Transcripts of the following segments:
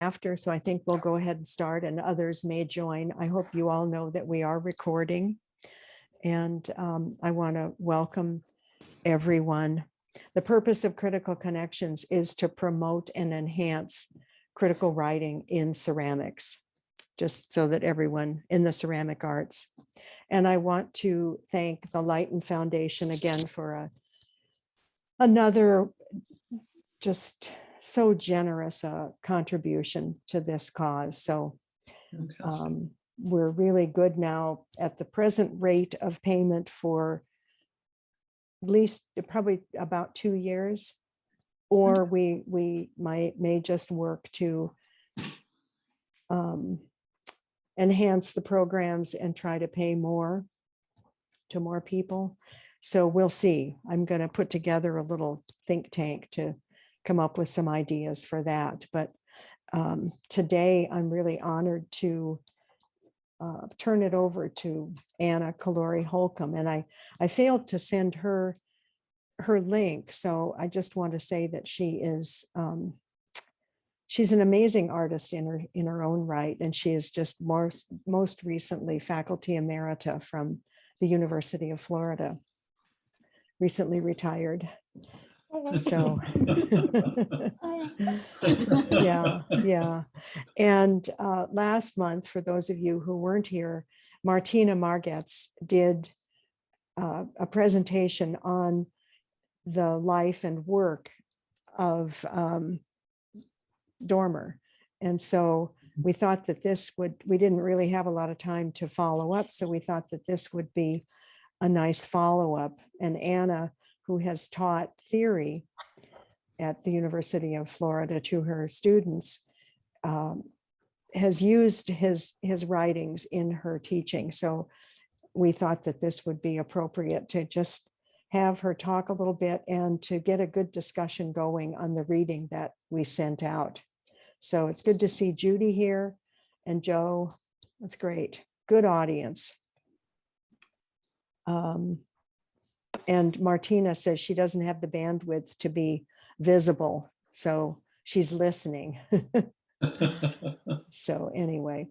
after, so I think we'll go ahead and start and others may join. I hope you all know that we are recording. And I want to welcome everyone. The purpose of Critical Connections is to promote and enhance critical writing in ceramics, just so that everyone in the ceramic arts. And I want to thank the Lighten Foundation again for another just so generous contribution to this cause. So we're really good now at the present rate of payment for at least probably about 2 years, or we may just work to enhance the programs and try to pay more to more people. So we'll see. I'm going to put together a little think tank to come up with some ideas for that. But today I'm really honored to turn it over to Anna Calluori Holcombe. And I failed to send her link. So I just want to say that she is she's an amazing artist in her own right. And she is just most recently faculty emerita from the University of Florida, recently retired. So yeah. And last month, for those of you who weren't here, Martina Margetts did a presentation on the life and work of Dormer. And so we thought that we didn't really have a lot of time to follow up. So we thought that this would be a nice follow-up. And Anna, who has taught theory at the University of Florida to her students, has used his writings in her teaching. So we thought that this would be appropriate to just have her talk a little bit and to get a good discussion going on the reading that we sent out. So it's good to see Judy here and Joe. That's great. Good audience. And Martina says she doesn't have the bandwidth to be visible, so she's listening. So anyway,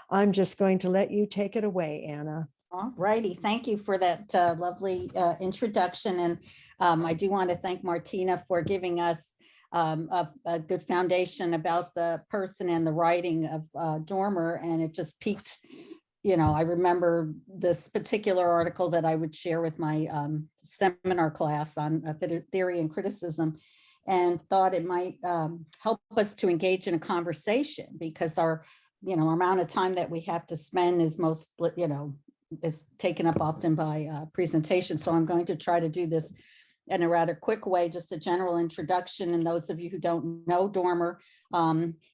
I'm just going to let you take it away, Anna. All righty. Thank you for that lovely introduction. And I do want to thank Martina for giving us a good foundation about the person and the writing of Dormer. And it just piqued, I remember this particular article that I would share with my seminar class on theory and criticism, and thought it might help us to engage in a conversation, because our amount of time that we have to spend is is taken up often by presentation. So I'm going to try to do this in a rather quick way, just a general introduction. And those of you who don't know Dormer,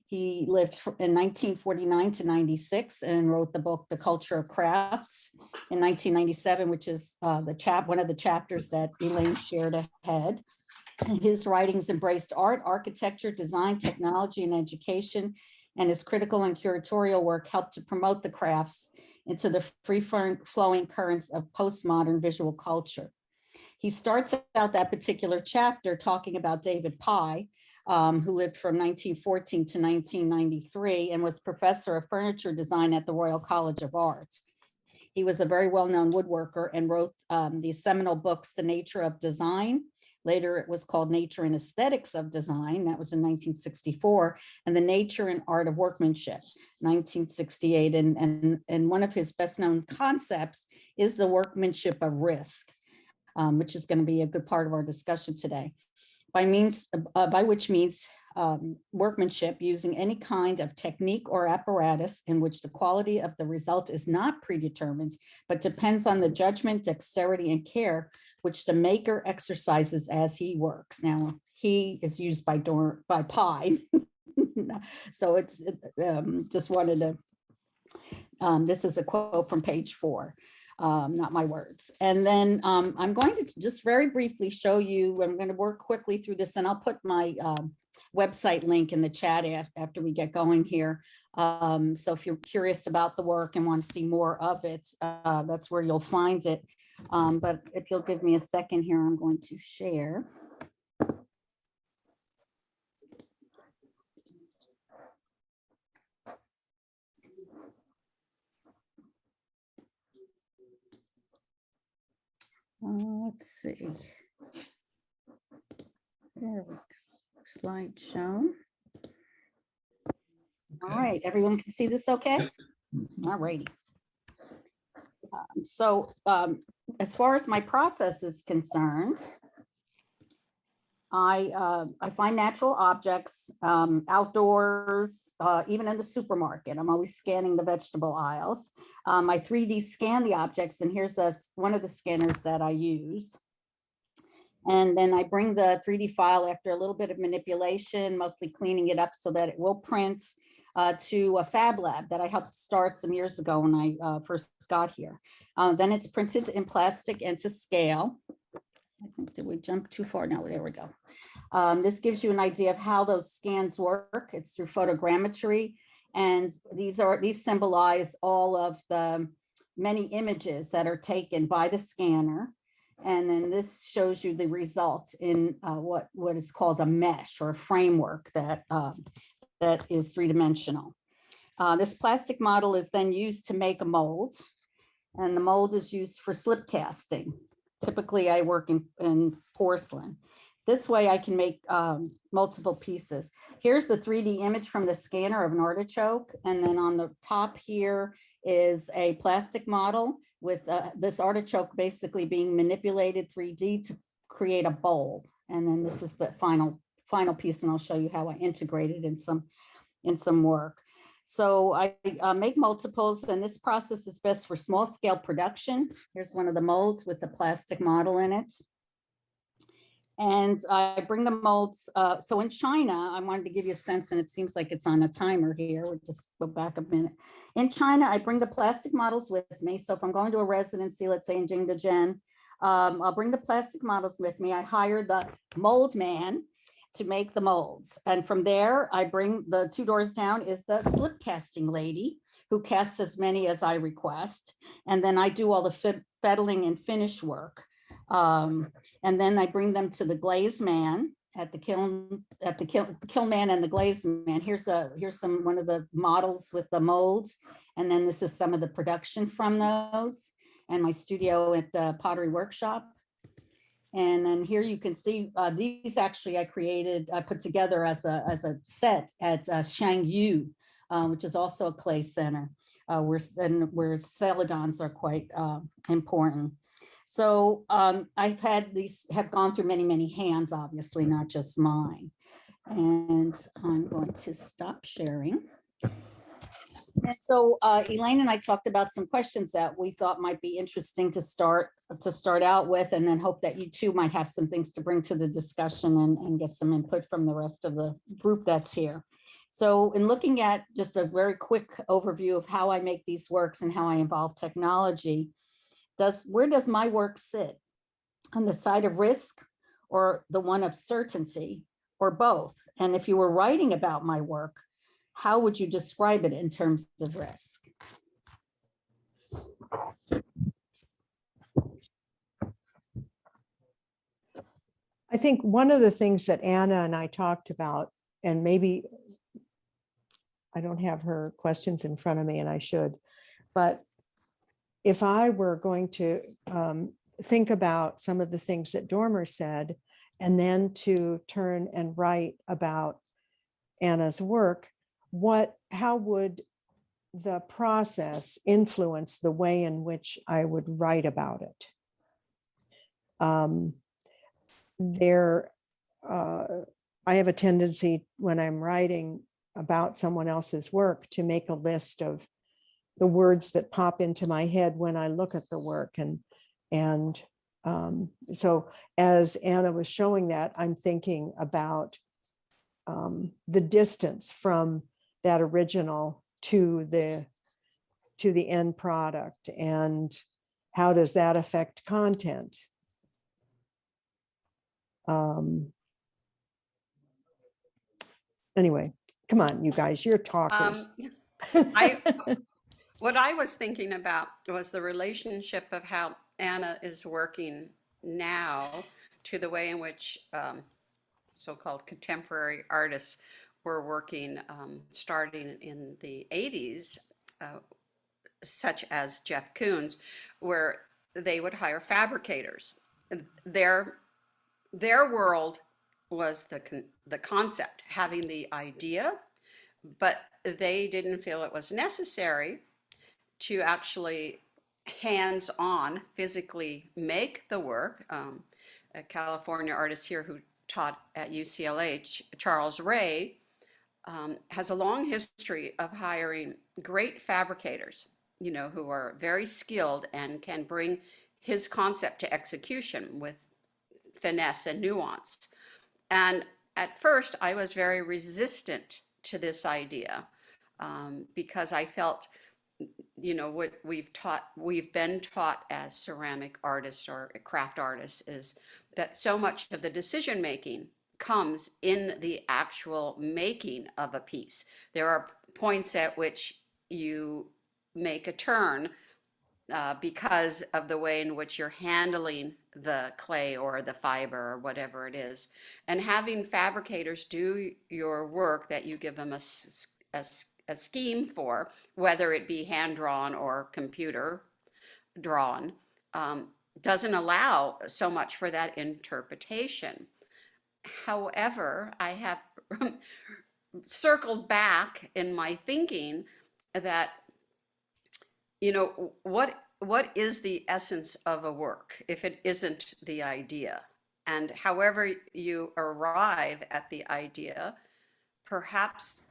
he lived in 1949 to 96 and wrote the book, The Culture of Crafts, in 1997, which is one of the chapters that Elaine shared ahead. His writings embraced art, architecture, design, technology, and education, and his critical and curatorial work helped to promote the crafts into the free-flowing currents of postmodern visual culture. He starts out that particular chapter talking about David Pye, who lived from 1914 to 1993 and was professor of furniture design at the Royal College of Art. He was a very well-known woodworker and wrote the seminal books, The Nature of Design. Later, it was called Nature and Aesthetics of Design. That was in 1964, and The Nature and Art of Workmanship, 1968. And one of his best-known concepts is the workmanship of risk, which is going to be a good part of our discussion today. By which means workmanship using any kind of technique or apparatus in which the quality of the result is not predetermined, but depends on the judgment, dexterity, and care which the maker exercises as he works. Now, he is used by Pye. So it's just wanted to, this is a quote from page 4. Not my words. And then I'm going to just very briefly show you, I'm going to work quickly through this, and I'll put my website link in the chat after we get going here. So if you're curious about the work and want to see more of it, that's where you'll find it. But if you'll give me a second here, I'm going to share. Let's see. There we go. Slideshow. All right, everyone can see this okay? All righty. As far as my process is concerned, I find natural objects outdoors, even in the supermarket. I'm always scanning the vegetable aisles. I 3D scan the objects, and here's one of the scanners that I use. And then I bring the 3D file after a little bit of manipulation, mostly cleaning it up so that it will print to a fab lab that I helped start some years ago when I first got here. Then it's printed in plastic and to scale. I think, did we jump too far? No, there we go. This gives you an idea of how those scans work. It's through photogrammetry. And these symbolize all of the many images that are taken by the scanner. And then this shows you the result in what is called a mesh or a framework that is three-dimensional. This plastic model is then used to make a mold, and the mold is used for slip casting. Typically, I work in porcelain. This way I can make multiple pieces. Here's the 3D image from the scanner of an artichoke. And then on the top here is a plastic model with this artichoke basically being manipulated 3D to create a bowl. And then this is the final piece, and I'll show you how I integrate it in some work. So I make multiples, and this process is best for small scale production. Here's one of the molds with a plastic model in it. And I bring the molds. So in China, I wanted to give you a sense, and it seems like it's on a timer here. We'll just go back a minute. In China, I bring the plastic models with me. So if I'm going to a residency, let's say in Jingdezhen, I'll bring the plastic models with me. I hire the mold man to make the molds. And from there, I bring the 2 doors down is the slip casting lady who casts as many as I request. And then I do all the fettling and finish work. And then I bring them to the glaze man at the kiln man and the glaze man. Here's one of the models with the molds. And then this is some of the production from those, and my studio at the pottery workshop. And then here you can see these actually I put together as a set at Shangyu, which is also a clay center where celadons are quite important. So I've had these have gone through many hands, obviously, not just mine. And I'm going to stop sharing. And so Elaine and I talked about some questions that we thought might be interesting to start out with, and then hope that you too might have some things to bring to the discussion and get some input from the rest of the group that's here. So in looking at just a very quick overview of how I make these works and how I involve technology, where does my work sit? On the side of risk or the one of certainty, or both? And if you were writing about my work, how would you describe it in terms of risk? I think one of the things that Anna and I talked about, and maybe I don't have her questions in front of me and I should, but if I were going to think about some of the things that Dormer said, and then to turn and write about Anna's work, how would the process influence the way in which I would write about it? I have a tendency when I'm writing about someone else's work to make a list of the words that pop into my head when I look at the work. So as Anna was showing that, I'm thinking about the distance from that original to the end product, and how does that affect content? Anyway, come on, you guys, you're talkers. What I was thinking about was the relationship of how Anna is working now to the way in which so-called contemporary artists were working starting in the 80s, such as Jeff Koons, where they would hire fabricators. Their their world was the concept, having the idea, but they didn't feel it was necessary to actually hands-on physically make the work. A California artist here who taught at UCLA, Charles Ray, has a long history of hiring great fabricators, you know, who are very skilled and can bring his concept to execution with finesse and nuance. And at first, I was very resistant to this idea because I felt, you know, what we've been taught as ceramic artists or craft artists is that so much of the decision making comes in the actual making of a piece. There are points at which you make a turn because of the way in which you're handling the clay or the fiber or whatever it is. And having fabricators do your work that you give them a scheme for, whether it be hand drawn or computer drawn, doesn't allow so much for that interpretation. However, I have circled back in my thinking that, you know, what is the essence of a work if it isn't the idea? And however you arrive at the idea, perhaps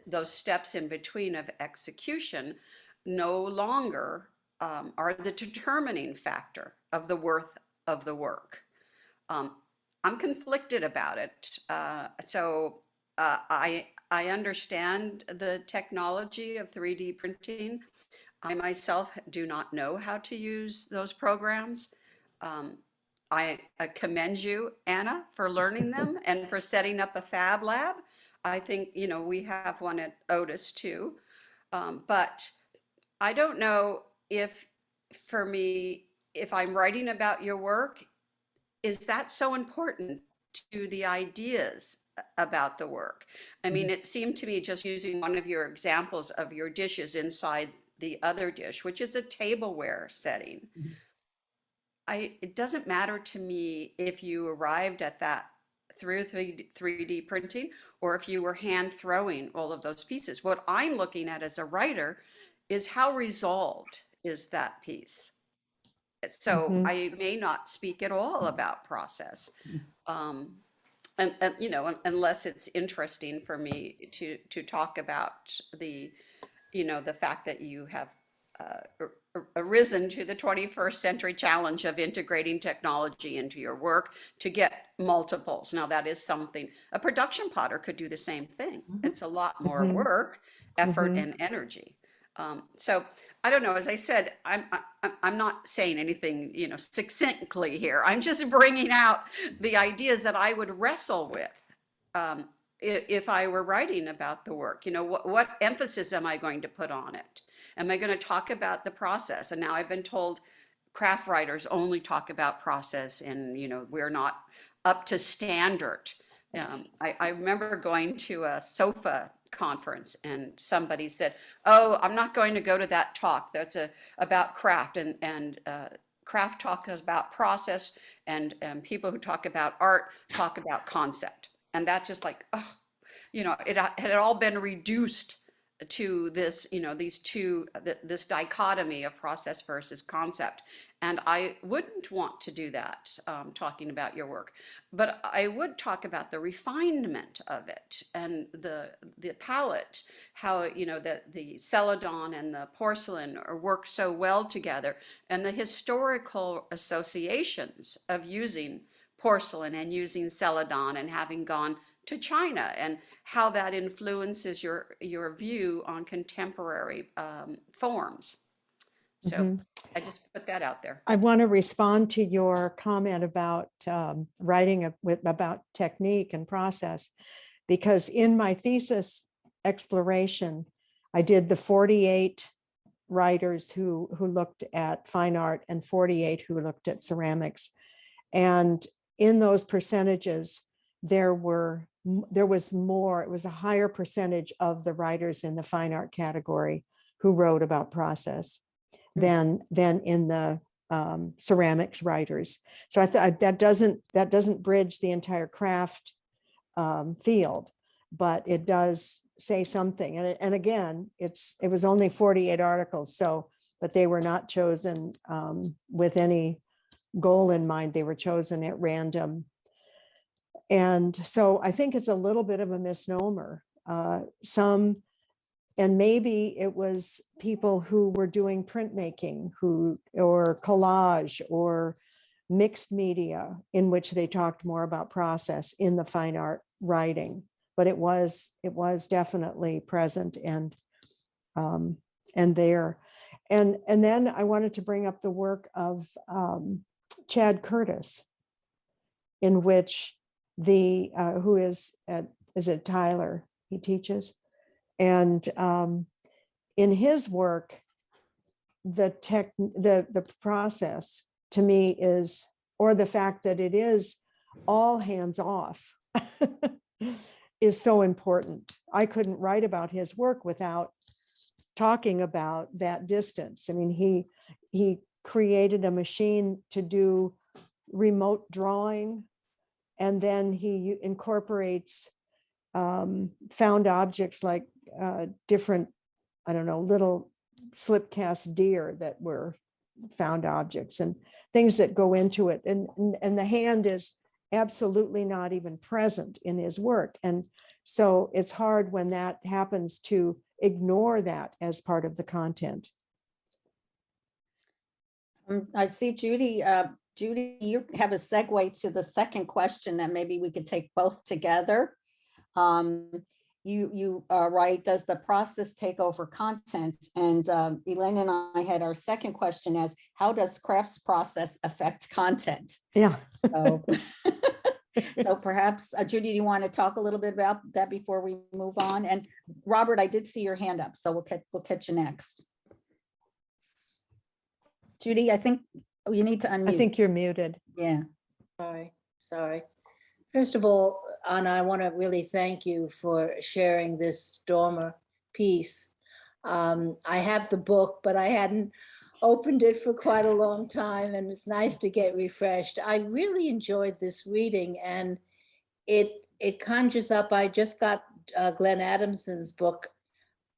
those steps in between of execution no longer are the determining factor of the worth of the work. Um, I'm conflicted about it. I understand the technology of 3D printing. I myself do not know how to use those programs. Um, I commend you, Anna, for learning them and for setting up a fab lab. I think, you know, we have one at Otis too. But I don't know if, for me, if I'm writing about your work, is that so important to the ideas about the work? I mean, it seemed to me, just using one of your examples of your dishes inside the other dish, which is a tableware setting. It doesn't matter to me if you arrived at that through 3D printing or if you were hand throwing all of those pieces. What I'm looking at as a writer is how resolved is that piece. So Mhm. I may not speak at all about process. Um, and you know, unless it's interesting for me to talk about the, you know, the fact that you have arisen to the 21st century challenge of integrating technology into your work to get multiples. Now that is something, a production potter could do the same thing. It's a lot more Mhm. work, effort, Mhm. and energy. So I don't know, as I said, I'm not saying anything, you know, succinctly here. I'm just bringing out the ideas that I would wrestle with. If I were writing about the work, you know, what emphasis am I going to put on it? Am I going to talk about the process? And now I've been told craft writers only talk about process and, you know, we're not up to standard. I remember going to a SOFA conference and somebody said, oh, I'm not going to go to that talk. That's about craft and craft talk is about process and people who talk about art talk about concept. And that's just like, oh, you know, it had all been reduced to this, you know, these two, this dichotomy of process versus concept. And I wouldn't want to do that, talking about your work, but I would talk about the refinement of it and the palette, how, you know, that the celadon and the porcelain work so well together, and the historical associations of using porcelain and using celadon and having gone to China and how that influences your view on contemporary forms. So Mhm. I just put that out there. I want to respond to your comment about writing about technique and process, because in my thesis exploration, I did the 48 writers who looked at fine art and 48 who looked at ceramics. And in those percentages, there was more, it was a higher percentage of the writers in the fine art category who wrote about process than in the ceramics writers. So I thought that doesn't bridge the entire craft field, but it does say something. And again, it was only 48 articles. So, but they were not chosen with any goal in mind. They were chosen at random. And so I think it's a little bit of a misnomer. And maybe it was people who were doing printmaking or collage or mixed media in which they talked more about process in the fine art writing, but it was definitely present and there. And then I wanted to bring up the work of Chad Curtis, in which who is it Tyler? He teaches. And in his work, the process to me is, or the fact that it is all hands off is so important. I couldn't write about his work without talking about that distance. I mean, he created a machine to do remote drawing, and then he incorporates found objects like different, I don't know, little slip cast deer that were found objects and things that go into it. And the hand is absolutely not even present in his work. And so it's hard when that happens to ignore that as part of the content. I see Judy. Judy, you have a segue to the second question that maybe we could take both together. You are right. Does the process take over content? And Elaine and I had our second question as, how does crafts process affect content? Yeah. So, so perhaps, Judy, do you want to talk a little bit about that before we move on? And Robert, I did see your hand up, so we'll catch you next. Judy, I think you need to unmute. I think you're muted. Yeah. Sorry. First of all, Anna, I want to really thank you for sharing this Dormer piece. I have the book, but I hadn't opened it for quite a long time, and it's nice to get refreshed. I really enjoyed this reading, and it conjures up. I just got Glenn Adamson's book,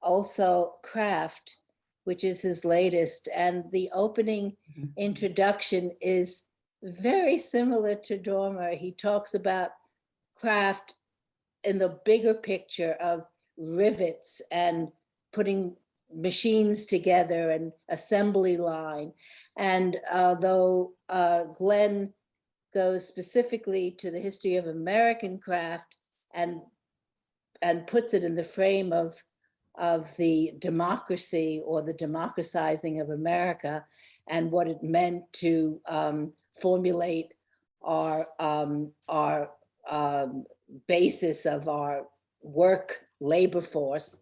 also Craft, which is his latest, and the opening introduction is very similar to Dormer. He talks about craft in the bigger picture of rivets and putting machines together and assembly line. And though Glenn goes specifically to the history of American craft and puts it in the frame of the democracy or the democratizing of America and what it meant to formulate our basis of our work labor force.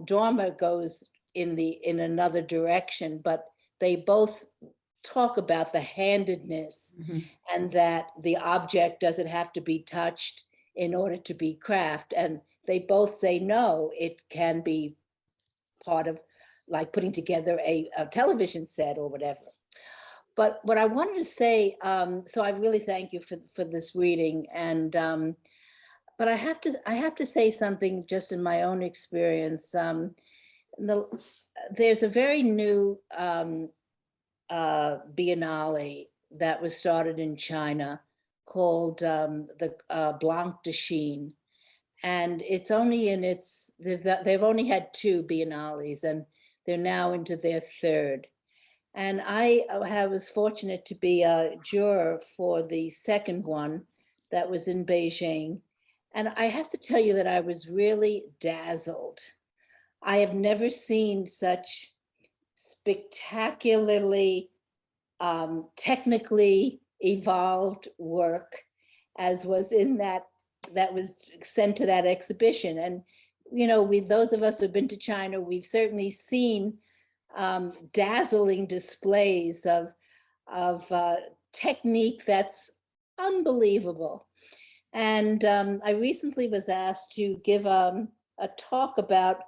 Dormer goes in another direction, but they both talk about the handedness and that the object doesn't have to be touched in order to be craft. And they both say, no, it can be part of like putting together a television set or whatever. But what I wanted to say, so I really thank you for this reading. And but I have to say something just in my own experience. There's a very new biennale that was started in China called the Blanc de Chine. And it's only in they've only had 2 biennales, and they're now into their 3rd. And I was fortunate to be a juror for the 2nd one that was in Beijing. And I have to tell you that I was really dazzled. I have never seen such spectacularly technically evolved work as was in that was sent to that exhibition. And, you know, those of us who've been to China, we've certainly seen dazzling displays of technique that's unbelievable. And I recently was asked to give a talk about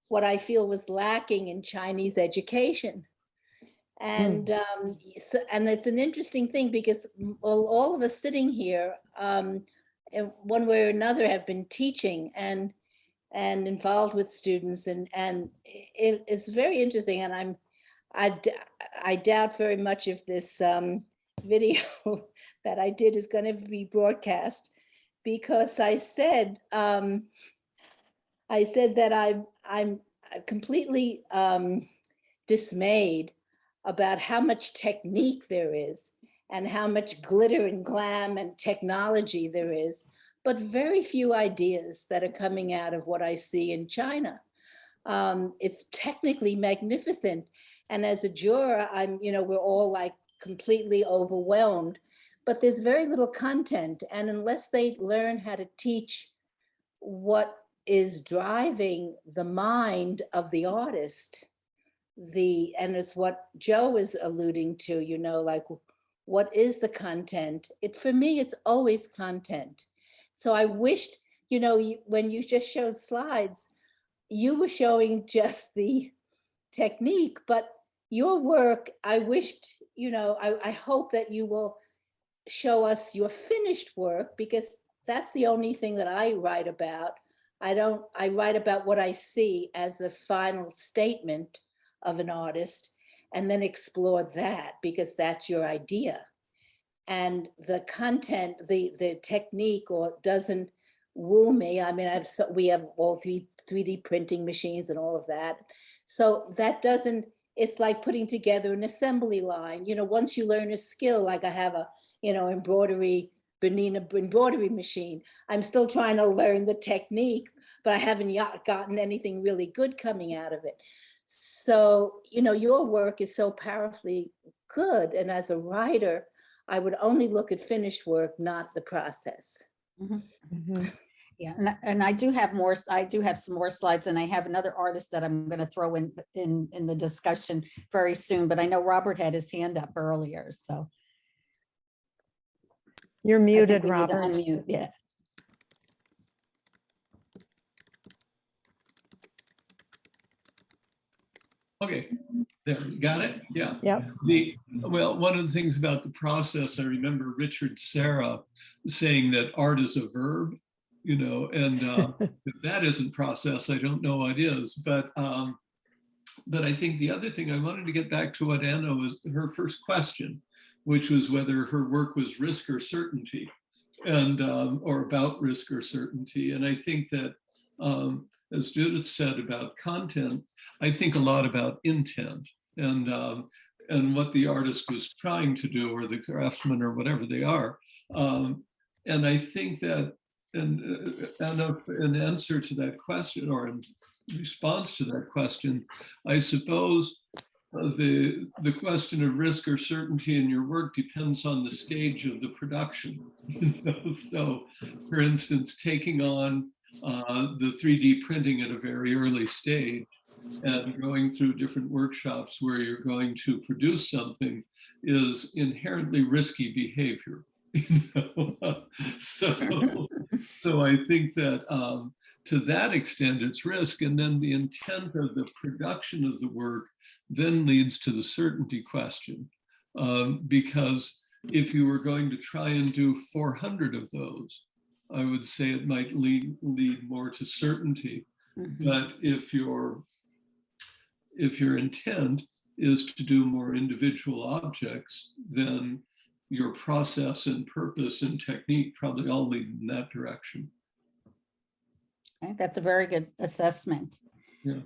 what I feel was lacking in Chinese education. And and it's an interesting thing because all of us sitting here, in one way or another, have been teaching and involved with students, and it's very interesting. And I doubt very much if this video that I did is going to be broadcast, because I said that I'm completely dismayed about how much technique there is and how much glitter and glam and technology there is, but very few ideas that are coming out of what I see in China. It's technically magnificent. And as a juror, we're all like completely overwhelmed, but there's very little content. And unless they learn how to teach what is driving the mind of the artist, and it's what Joe is alluding to, like, what is the content? For me, it's always content. So I wished, when you just showed slides, you were showing just the technique, but your work, I wished, I hope that you will show us your finished work, because that's the only thing that I write about. I write about what I see as the final statement of an artist, and then explore that, because that's your idea. And the content, the technique, or doesn't woo me. I mean, we have all 3D printing machines and all of that. So that doesn't, it's like putting together an assembly line. Once you learn a skill, like I have a, embroidery machine. I'm still trying to learn the technique, but I haven't yet gotten anything really good coming out of it. So, your work is so powerfully good. And as a writer, I would only look at finished work, not the process. Mm-hmm. Yeah, and I do have more. I do have some more slides, and I have another artist that I'm going to throw in the discussion very soon. But I know Robert had his hand up earlier, so You're muted, Robert. Unmute, yeah. Okay, there, you got it? Yeah. Yep. Well, one of the things about the process, I remember Richard Serra saying that art is a verb, and if that isn't process, I don't know what is. But I think the other thing, I wanted to get back to what Anna was, her first question, which was whether her work was risk or certainty, and or about risk or certainty. And I think that, as Judith said about content, I think a lot about intent and what the artist was trying to do, or the craftsman, or whatever they are. And I think that, in answer to that question, or in response to that question, I suppose the question of risk or certainty in your work depends on the stage of the production. So, for instance, taking on the 3D printing at a very early stage and going through different workshops where you're going to produce something is inherently risky behavior. So I think that to that extent it's risk, and then the intent of the production of the work then leads to the certainty question, because if you were going to try and do 400 of those, I would say it might lead more to certainty. Mm-hmm. But if your intent is to do more individual objects, then your process and purpose and technique probably all lead in that direction. Okay, that's a very good assessment. Yeah.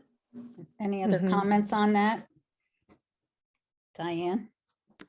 Any other comments on that? Diane?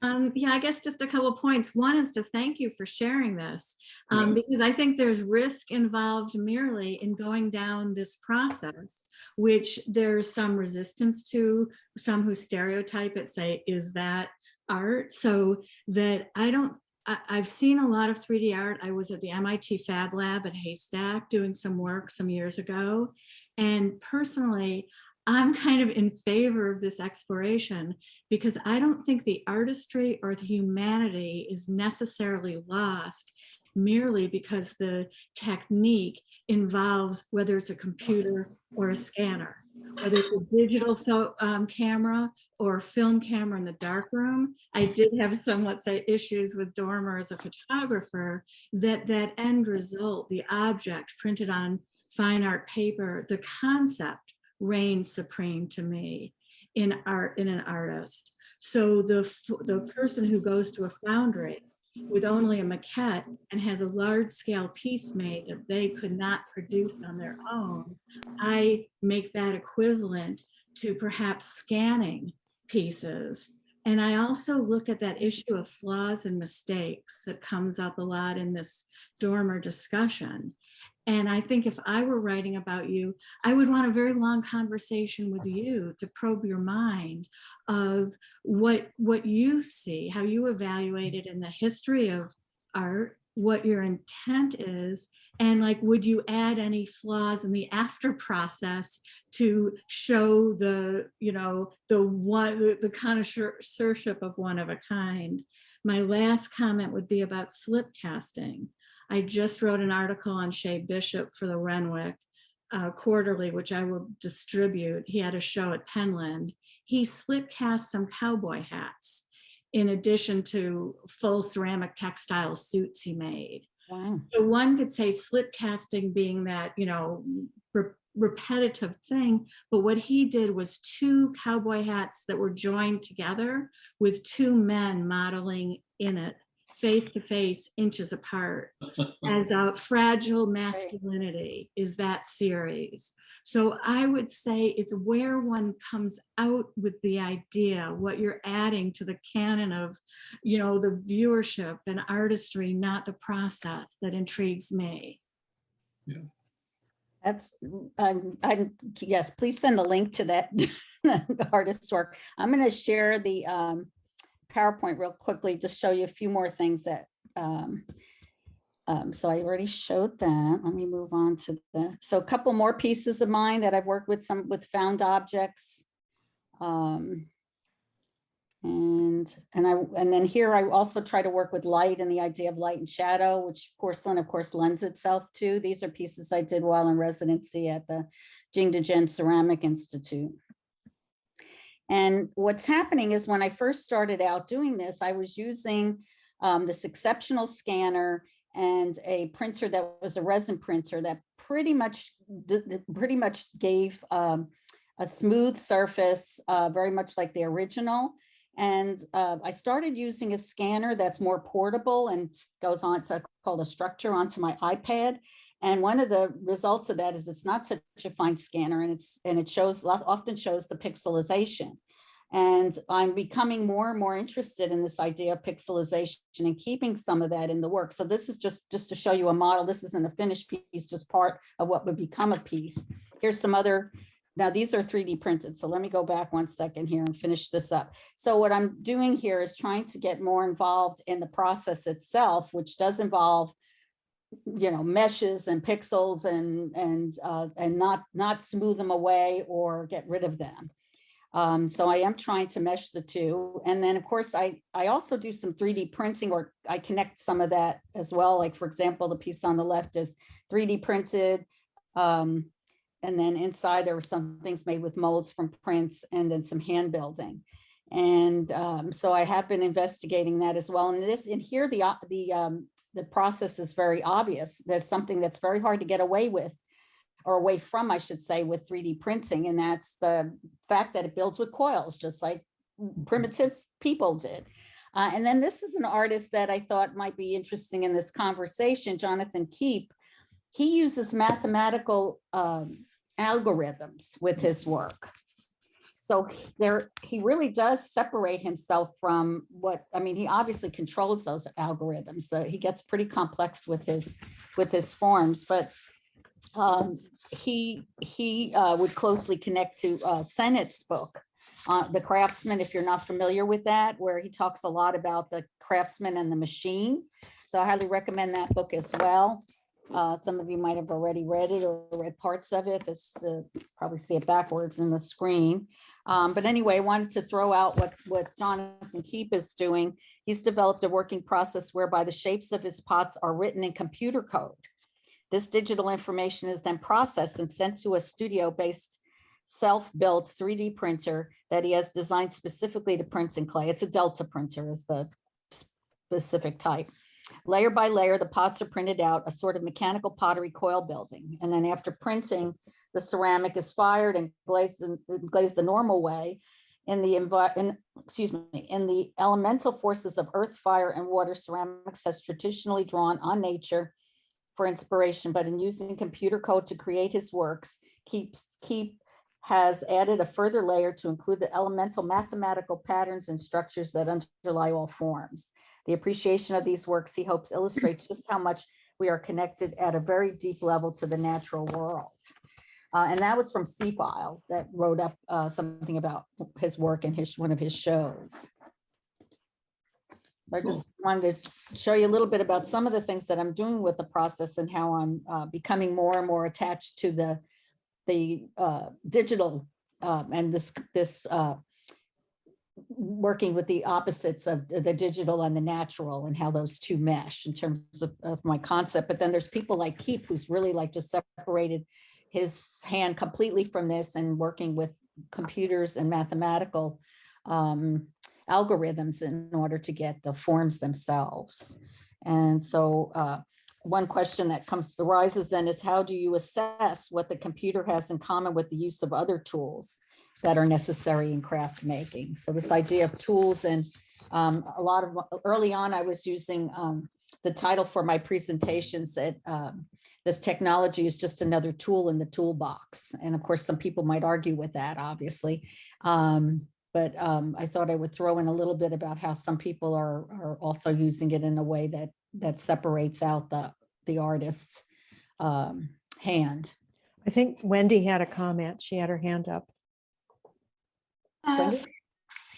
Yeah, I guess just a couple of points. One is to thank you for sharing this, because I think there's risk involved merely in going down this process, which there's some resistance to, some who stereotype it, say, is that art? So that I've seen a lot of 3D art. I was at the MIT Fab Lab at Haystack doing some work some years ago. And personally, I'm kind of in favor of this exploration, because I don't think the artistry or the humanity is necessarily lost merely because the technique involves whether it's a computer or a scanner. whether it's a digital camera or a film camera in the darkroom. I did have some, let's say, issues with Dormer as a photographer, that end result, the object printed on fine art paper, the concept reigns supreme to me in art, in an artist. So the person who goes to a foundry with only a maquette and has a large scale piece made that they could not produce on their own, I make that equivalent to perhaps scanning pieces. And I also look at that issue of flaws and mistakes that comes up a lot in this Dormer discussion. And I think if I were writing about you, I would want a very long conversation with you to probe your mind of what you see, how you evaluate it in the history of art, what your intent is, and like, would you add any flaws in the after process to show the, you know, the connoisseurship of one of a kind. My last comment would be about slip casting. I just wrote an article on Shea Bishop for the Renwick Quarterly, which I will distribute. He had a show at Penland. He slip cast some cowboy hats in addition to full ceramic textile suits he made. Wow. So one could say slip casting being that, you know, repetitive thing, but what he did was 2 cowboy hats that were joined together with 2 men modeling in it, face to face, inches apart, as a fragile masculinity is that series. So I would say it's where one comes out with the idea, what you're adding to the canon of, you know, the viewership and artistry, not the process, that intrigues me. Yeah. That's, yes, please send the link to that artist's work. I'm going to share the PowerPoint real quickly, just show you a few more things that, so I already showed that. Let me move on to so a couple more pieces of mine that I've worked with, some with found objects. And then here I also try to work with light and the idea of light and shadow, which porcelain of course lends itself to. These are pieces I did while in residency at the Jingdezhen Ceramic Institute. And what's happening is when I first started out doing this, I was using this exceptional scanner and a printer that was a resin printer that pretty much gave a smooth surface, very much like the original. And I started using a scanner that's more portable and goes on to called a structure onto my iPad. And one of the results of that is it's not such a fine scanner, and it often shows the pixelization. And I'm becoming more and more interested in this idea of pixelization and keeping some of that in the work. So this is just to show you a model. This isn't a finished piece, just part of what would become a piece. Here's some other. Now these are 3D printed. So let me go back one second here and finish this up. So what I'm doing here is trying to get more involved in the process itself, which does involve, you know, meshes and pixels and not smooth them away or get rid of them. So I am trying to mesh the two. And then of course, I also do some 3D printing, or I connect some of that as well. Like for example, the piece on the left is 3D printed. And then inside there were some things made with molds from prints and then some hand building. And so I have been investigating that as well. And here the process is very obvious. There's something that's very hard to get away with, or away from, I should say, with 3D printing. And that's the fact that it builds with coils, just like primitive people did. And then this is an artist that I thought might be interesting in this conversation, Jonathan Keep. He uses mathematical algorithms with his work. So he really does separate himself from he obviously controls those algorithms. So he gets pretty complex with his forms, but he would closely connect to Sennett's book, The Craftsman, if you're not familiar with that, where he talks a lot about the craftsman and the machine. So I highly recommend that book as well. Some of you might have already read it or read parts of it. This probably see it backwards in the screen. But anyway, I wanted to throw out what Jonathan Keep is doing. He's developed a working process whereby the shapes of his pots are written in computer code. This digital information is then processed and sent to a studio based self-built 3D printer that he has designed specifically to print in clay. It's a Delta printer is the specific type. Layer by layer, the pots are printed out, a sort of mechanical pottery coil building. And then after printing, the ceramic is fired and glazed the normal way in the elemental forces of earth, fire, and water. Ceramics has traditionally drawn on nature for inspiration, but in using computer code to create his works, Keep has added a further layer to include the elemental mathematical patterns and structures that underlie all forms. The appreciation of these works, he hopes, illustrates just how much we are connected at a very deep level to the natural world. And that was from C-File that wrote up something about his work in one of his shows. I just wanted to show you a little bit about some of the things that I'm doing with the process and how I'm becoming more and more attached to the digital and this working with the opposites of the digital and the natural and how those two mesh in terms of my concept. But then there's people like Keep, who's really like just separated his hand completely from this and working with computers and mathematical algorithms in order to get the forms themselves. And so one question that arises then is, how do you assess what the computer has in common with the use of other tools that are necessary in craft making? So this idea of tools, and early on, I was using the title for my presentations that this technology is just another tool in the toolbox. And of course, some people might argue with that, obviously. But I thought I would throw in a little bit about how some people are also using it in a way that separates out the artist's hand. I think Wendy had a comment. She had her hand up. Wendy?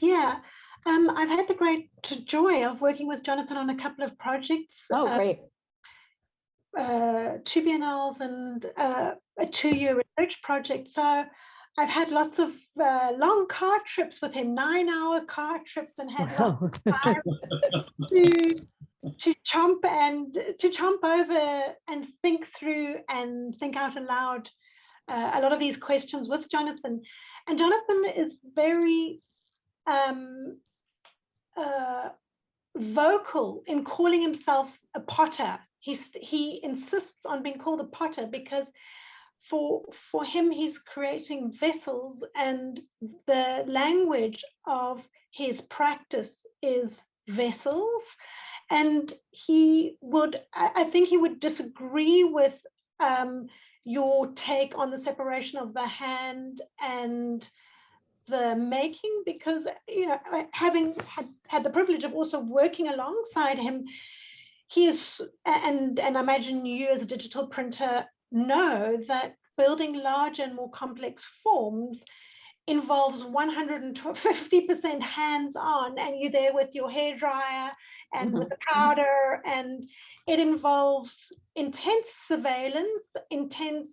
Yeah, I've had the great joy of working with Jonathan on a couple of projects. Oh, great. 2 biennales and a 2-year research project. So I've had lots of long car trips with him, 9-hour car trips, and had Wow. to chomp over and think through and think out aloud a lot of these questions with Jonathan. And Jonathan is very vocal in calling himself a potter. He insists on being called a potter because for him, he's creating vessels, and the language of his practice is vessels. And I think he would disagree with your take on the separation of the hand and the making, because, you know, having had the privilege of also working alongside him, he is, and I imagine you as a digital printer know that building larger and more complex forms involves 150% hands-on, and you're there with your hairdryer and with the powder, and it involves intense surveillance, intense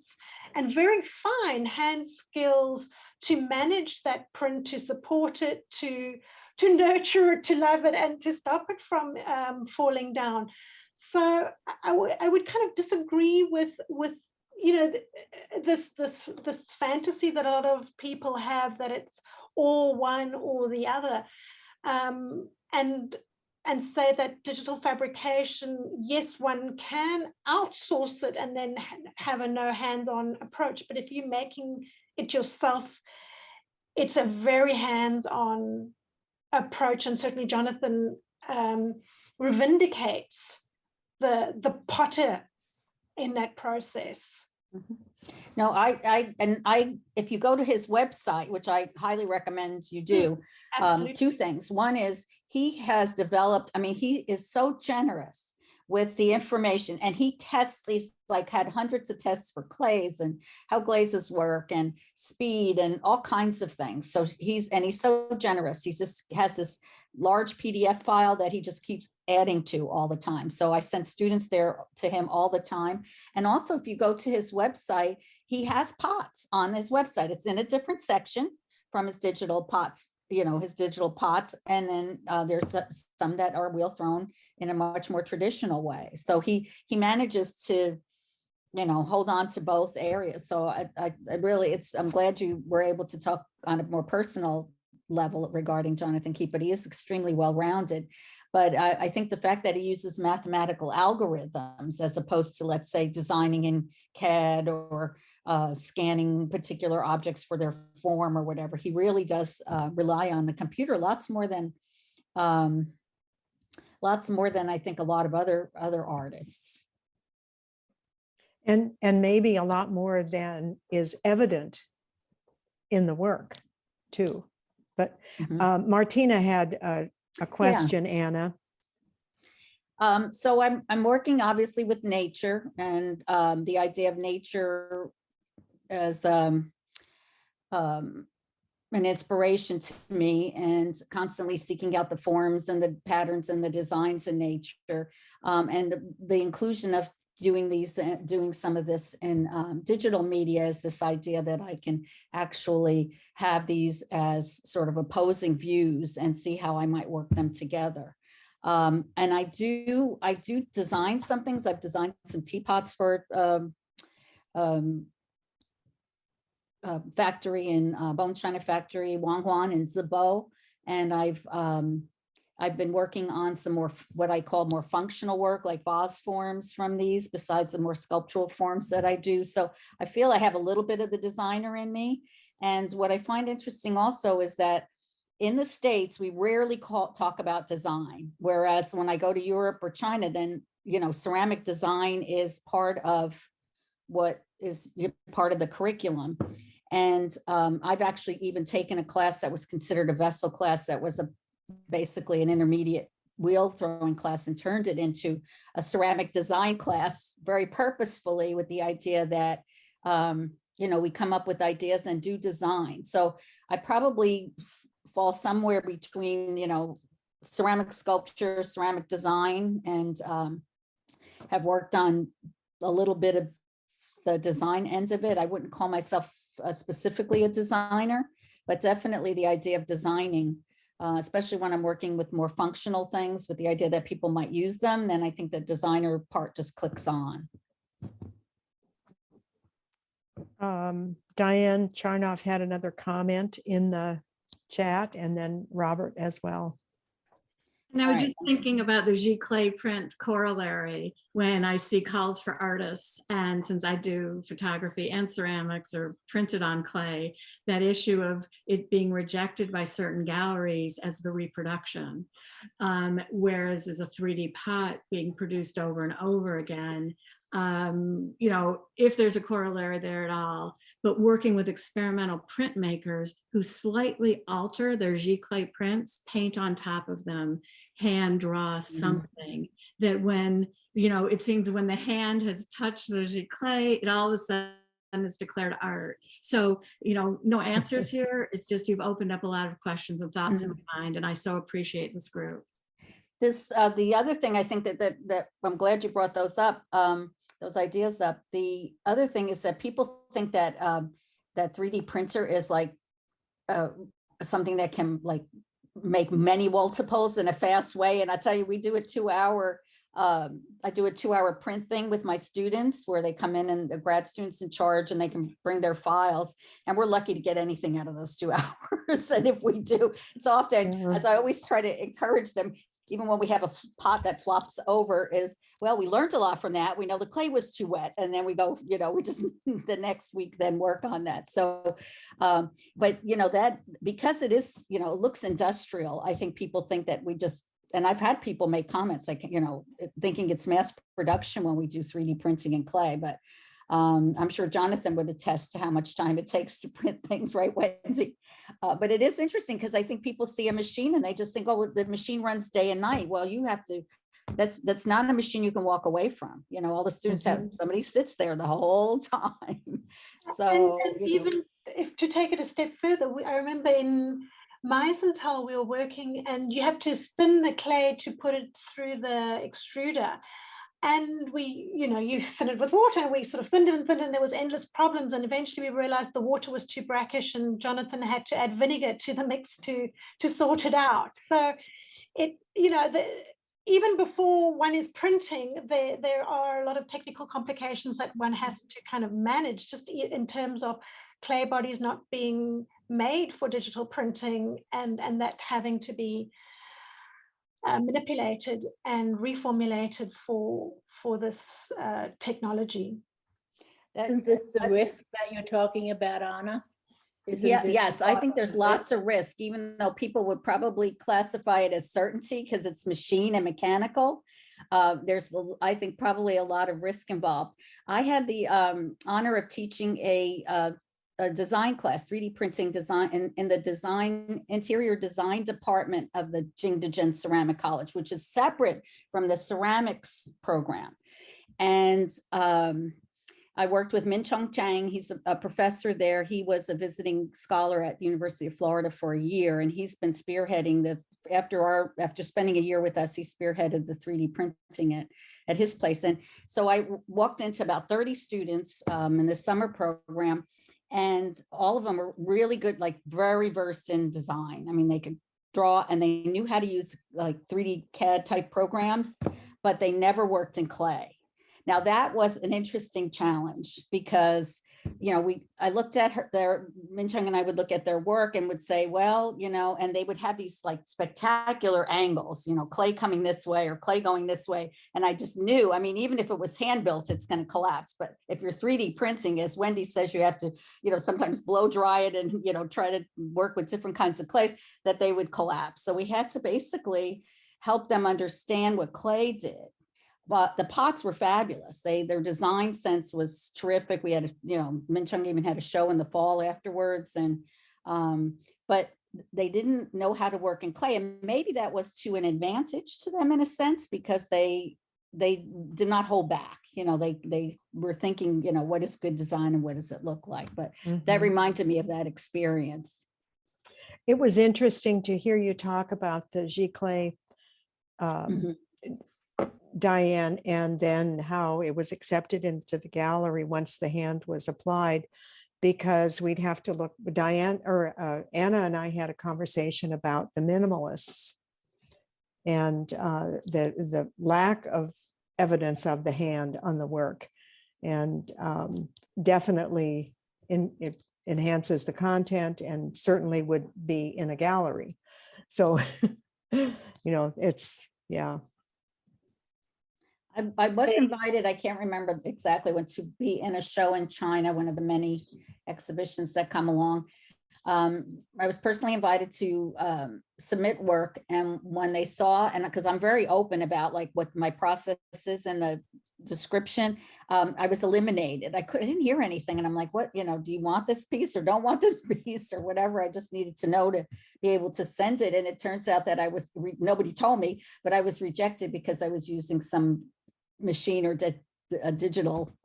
and very fine hand skills to manage that print, to support it, to nurture it, to love it, and to stop it from falling down. So I would kind of disagree with you know, this fantasy that a lot of people have, that it's all one or the other, and say that digital fabrication, yes, one can outsource it and then have a no hands-on approach, but if you're making it yourself, it's a very hands-on approach. And certainly Jonathan reivindicates the potter in that process. No, if you go to his website, which I highly recommend you do, two things. One is he has developed, I mean, he is so generous with the information, and he tests, he's like had hundreds of tests for clays and how glazes work and speed and all kinds of things. So he's so generous. He just has this large PDF file that he just keeps adding to all the time. So I send students there to him all the time. And also, if you go to his website, he has pots on his website. It's in a different section from his digital pots, you know, his digital pots. And then there's some that are wheel thrown in a much more traditional way. So he manages to hold on to both areas. So I really, I'm glad you were able to talk on a more personal level regarding Jonathan Keep, but he is extremely well-rounded. But I think the fact that he uses mathematical algorithms as opposed to, let's say, designing in CAD or scanning particular objects for their form or whatever, he really does rely on the computer lots more than I think a lot of other artists. And maybe a lot more than is evident in the work too. But Martina had a question, Anna. So I'm working obviously with nature, and the idea of nature as an inspiration to me, and constantly seeking out the forms and the patterns and the designs in nature, and the inclusion of doing some of this in digital media is this idea that I can actually have these as sort of opposing views and see how I might work them together. And I do design some things. I've designed some teapots for factory in Bone China Factory, Wanghuan and Zibo. And I've been working on some more, what I call more functional work, like vase forms from these, besides the more sculptural forms that I do. So I feel I have a little bit of the designer in me. And what I find interesting also is that in the States, we rarely talk about design. Whereas when I go to Europe or China, then, ceramic design is part of what is part of the curriculum. And I've actually even taken a class that was considered a vessel class that was basically an intermediate wheel throwing class, and turned it into a ceramic design class very purposefully, with the idea that, we come up with ideas and do design. So I probably fall somewhere between, ceramic sculpture, ceramic design, and have worked on a little bit of the design ends of it. I wouldn't call myself specifically a designer, but definitely the idea of designing, especially when I'm working with more functional things, with the idea that people might use them, then I think the designer part just clicks on. Diane Charnoff had another comment in the chat, and then Robert as well. And I was just thinking about the giclée print corollary when I see calls for artists. And since I do photography and ceramics or printed on clay, that issue of it being rejected by certain galleries as the reproduction, whereas as a 3D pot being produced over and over again, if there's a corollary there at all, but working with experimental printmakers who slightly alter their giclée prints, paint on top of them, hand draw something that when, it seems when the hand has touched the giclée, it all of a sudden is declared art. So, no answers here. It's just you've opened up a lot of questions and thoughts in my mind, and I so appreciate this group. The other thing I think that I'm glad you brought those up. Those ideas up. The other thing is that people think that that 3D printer is like something that can like make many multiples in a fast way. And I tell you, we do a 2-hour, I do a 2-hour print thing with my students where they come in, and the grad students in charge, and they can bring their files. And we're lucky to get anything out of those 2 hours. And if we do, it's often, as I always try to encourage them, even when we have a pot that flops over, is, well, we learned a lot from that. We know the clay was too wet, and then we go, we just the next week then work on that. So, but that, because it is, it looks industrial, I think people think that we just, and I've had people make comments like, thinking it's mass production when we do 3D printing in clay, but I'm sure Jonathan would attest to how much time it takes to print things, right, Wendy? But it is interesting because I think people see a machine and they just think, oh, the machine runs day and night. Well, you have to, that's not a machine you can walk away from. All the students have, somebody sits there the whole time. So and even if to take it a step further, I remember in Meisenthal we were working, and you have to spin the clay to put it through the extruder. And we, you thin it with water, and we sort of thinned it, and there was endless problems. And eventually we realized the water was too brackish, and Jonathan had to add vinegar to the mix to sort it out. So it, even before one is printing, there are a lot of technical complications that one has to kind of manage, just in terms of clay bodies not being made for digital printing, and that having to be manipulated and reformulated for this technology. Isn't this the risk that you're talking about, Anna? Yeah, yes, I think there's lots of of risk, even though people would probably classify it as certainty because it's machine and mechanical. There's, I think, probably a lot of risk involved. I had the honor of teaching a design class, 3D printing design, in the interior design department of the Jingdezhen Ceramic College, which is separate from the ceramics program. And I worked with Minchong Chang. He's a professor there. He was a visiting scholar at the University of Florida for a year, and he's been spearheading after spending a year with us, he spearheaded the 3D printing at his place. And so I walked into about 30 students in the summer program, and all of them were really good, like very versed in design. I mean, they could draw and they knew how to use like 3D CAD type programs, but they never worked in clay. Now that was an interesting challenge because, you know, I looked at Minchung and I would look at their work and would say, well, you know, and they would have these like spectacular angles, you know, clay coming this way or clay going this way. And I just knew, I mean, even if it was hand built, it's going to collapse. But if you're 3D printing, as Wendy says, you have to, you know, sometimes blow dry it and, you know, try to work with different kinds of clays, that they would collapse. So we had to basically help them understand what clay did. But the pots were fabulous. Their design sense was terrific. We had, you know, Minchung even had a show in the fall afterwards, and but they didn't know how to work in clay, and maybe that was to an advantage to them in a sense because they did not hold back. You know, they were thinking, you know, what is good design and what does it look like? But that reminded me of that experience. It was interesting to hear you talk about the giclée Diane, and then how it was accepted into the gallery once the hand was applied, because we'd have to look. Diane or Anna and I had a conversation about the minimalists and the lack of evidence of the hand on the work, and definitely it enhances the content and certainly would be in a gallery. So, you know, it's, yeah. I was invited, I can't remember exactly when, to be in a show in China, one of the many exhibitions that come along. I was personally invited to submit work, and when they saw, and because I'm very open about like what my process is and the description, I was eliminated. I didn't hear anything, and I'm like, what, you know, do you want this piece or don't want this piece or whatever? I just needed to know to be able to send it, and it turns out that nobody told me, but I was rejected because I was using some machine or a digital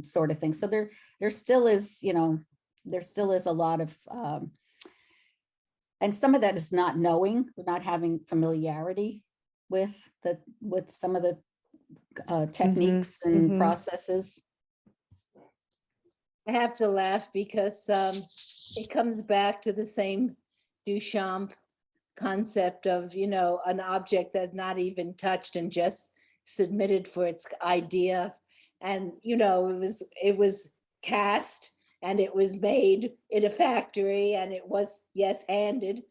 sort of thing. So there still is, you know, there still is a lot of, and some of that is not knowing, not having familiarity with some of the techniques and processes. I have to laugh because it comes back to the same Duchamp concept of, you know, an object that's not even touched and just submitted for its idea. And, you know, it was cast and it was made in a factory and it was, yes, handed,